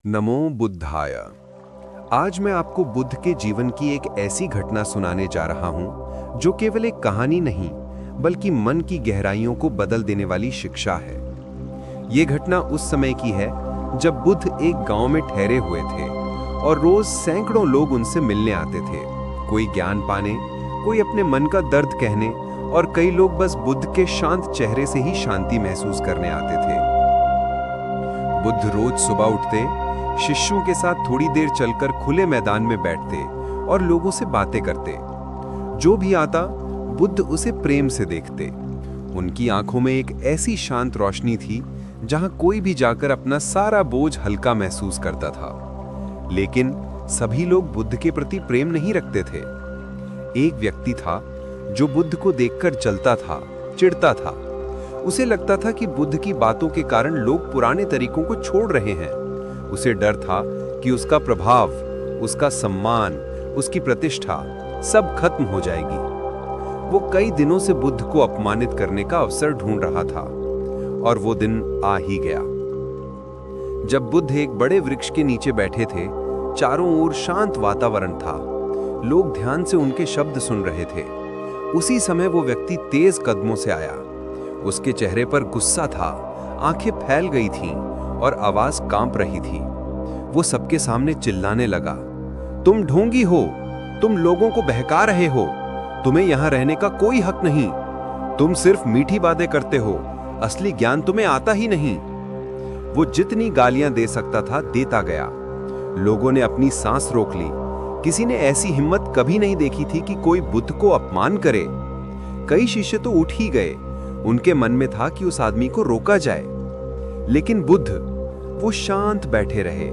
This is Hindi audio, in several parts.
नमो बुद्धाय। आज मैं आपको बुद्ध के जीवन की एक ऐसी घटना सुनाने जा रहा हूं जो केवल एक कहानी नहीं बल्कि मन की गहराइयों को बदल देने वाली शिक्षा है। ये घटना उस समय की है जब बुद्ध एक गांव में ठहरे हुए थे और रोज सैकड़ों लोग उनसे मिलने आते थे, कोई ज्ञान पाने, कोई अपने मन का दर्द कहने और कई लोग बस बुद्ध के शांत चेहरे से ही शांति महसूस करने आते थे। बुद्ध रोज सुबह उठते, शिष्यों के साथ थोड़ी देर चलकर खुले मैदान में बैठते और लोगों से बातें करते। जो भी आता बुद्ध उसे प्रेम से देखते। उनकी आंखों में एक ऐसी शांत रोशनी थी जहां कोई भी जाकर अपना सारा बोझ हल्का महसूस करता था। लेकिन सभी लोग बुद्ध के प्रति प्रेम नहीं रखते थे। एक व्यक्ति था जो बुद्ध को देखकर जलता था, चिढ़ता था। उसे लगता था कि बुद्ध की बातों के कारण लोग पुराने तरीकों को छोड़ रहे हैं। उसे डर था कि उसका प्रभाव, उसका सम्मान, उसकी प्रतिष्ठा सब खत्म हो जाएगी। वो कई दिनों से बुद्ध को अपमानित करने का अवसर ढूंढ रहा था और वो दिन आ ही गया। जब बुद्ध एक बड़े वृक्ष के नीचे बैठे थे, चारों ओर शांत वातावरण था। लोग ध्यान से उनके शब्द सुन रहे थे। उसी समय वो व्यक्ति तेज कदमों से आया। उसके चेहरे पर गुस्सा था, आंखें फैल गई थीं और आवाज कांप रही थी। वो सबके सामने चिल्लाने लगा, तुम ढोंगी हो, तुम लोगों को बहका रहे हो, तुम्हें यहां रहने का कोई हक नहीं, तुम सिर्फ मीठी बातें करते हो, असली ज्ञान तुम्हें आता ही नहीं। वो जितनी गालियां दे सकता था देता गया। लोगों ने अपनी सांस रोक ली। किसी ने ऐसी हिम्मत कभी नहीं देखी थी कि कोई बुद्ध को अपमान करे। कई शिष्य तो उठ ही गए। उनके मन में था कि उस आदमी को रोका जाए, लेकिन बुद्ध वो शांत बैठे रहे,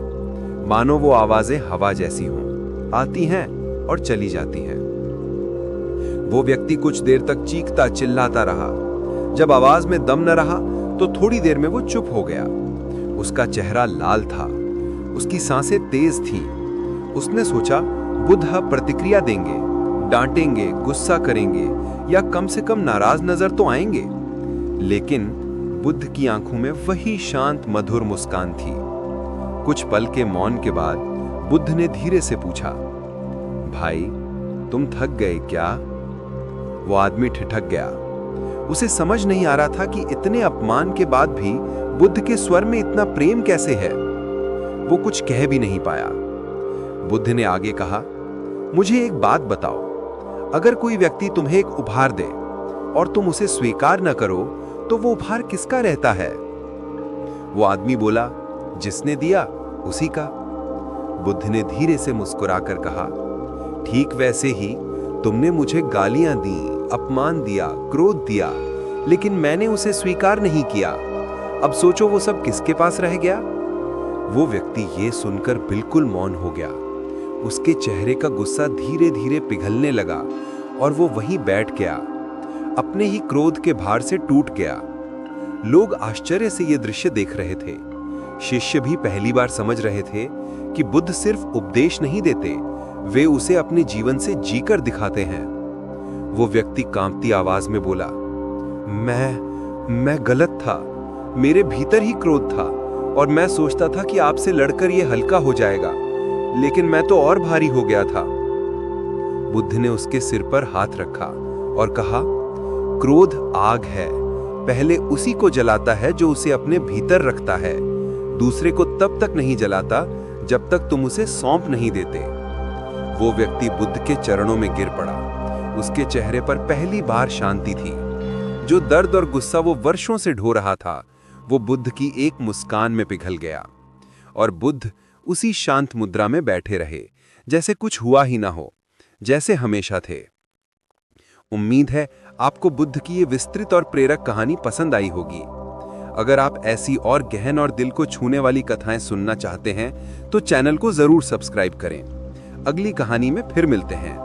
मानो वो आवाजें हवा जैसी हों, आती हैं और चली जाती हैं। वो व्यक्ति कुछ देर तक चीखता चिल्लाता रहा। जब आवाज में दम न रहा तो थोड़ी देर में वो चुप हो गया। उसका चेहरा लाल था, उसकी सांसें तेज थीं। उसने सोचा बुद्ध प्रतिक्रिया देंगे, डांटेंगे, गुस्सा करेंगे या कम से कम नाराज नजर तो आएंगे। लेकिन बुद्ध की आंखों में वही शांत मधुर मुस्कान थी। कुछ पल के मौन के बाद बुद्ध ने धीरे से पूछा, भाई तुम थक गए क्या? वो आदमी ठिठक गया। उसे समझ नहीं आ रहा था कि इतने अपमान के बाद भी बुद्ध के स्वर में इतना प्रेम कैसे है। वो कुछ कह भी नहीं पाया। बुद्ध ने आगे कहा, मुझे एक बात बताओ, अगर कोई व्यक्ति तुम्हें एक उपहार दे और तुम उसे स्वीकार न करो तो वो उपहार किसका रहता है? वो आदमी बोला, जिसने दिया उसी का। बुद्ध ने धीरे से मुस्कुराकर कहा, ठीक वैसे ही तुमने मुझे गालियां दी, अपमान दिया, क्रोध दिया, लेकिन मैंने उसे स्वीकार नहीं किया। अब सोचो वो सब किसके पास रह गया? वो व्यक्ति ये सुनकर बिल्कुल मौन हो गया। उसके चेहरे का गुस्सा धीरे धीरे पिघलने लगा और वो वहीं बैठ गया, अपने ही क्रोध के भार से टूट गया। लोग आश्चर्य से ये दृश्य देख रहे थे। शिष्य भी पहली बार समझ रहे थे कि बुद्ध सिर्फ उपदेश नहीं देते, वे उसे अपने जीवन से जीकर दिखाते हैं। वो व्यक्ति कांपती आवाज में बोला, मैं गलत था, मेरे भीतर ही क्रोध था और मैं सोचता था कि आपसे लड़कर ये हल्का हो जाएगा, लेकिन मैं तो और भारी हो गया था। बुद्ध ने उसके सिर पर हाथ रखा और कहा, क्रोध आग है, पहले उसी को जलाता है जो उसे अपने भीतर रखता है, दूसरे को तब तक नहीं जलाता जब तक तुम उसे सौंप नहीं देते। वो व्यक्ति बुद्ध के चरणों में गिर पड़ा। उसके चेहरे पर पहली बार शांति थी। जो दर्द और गुस्सा वो वर्षों से ढो रहा था, वो बुद्ध की एक मुस्कान में पिघल गया और बुद्ध उसी शांत मुद्रा में बैठे रहे, जैसे कुछ हुआ ही ना हो, जैसे हमेशा थे। उम्मीद है आपको बुद्ध की ये विस्तृत और प्रेरक कहानी पसंद आई होगी। अगर आप ऐसी और गहन और दिल को छूने वाली कथाएं सुनना चाहते हैं तो चैनल को जरूर सब्सक्राइब करें। अगली कहानी में फिर मिलते हैं।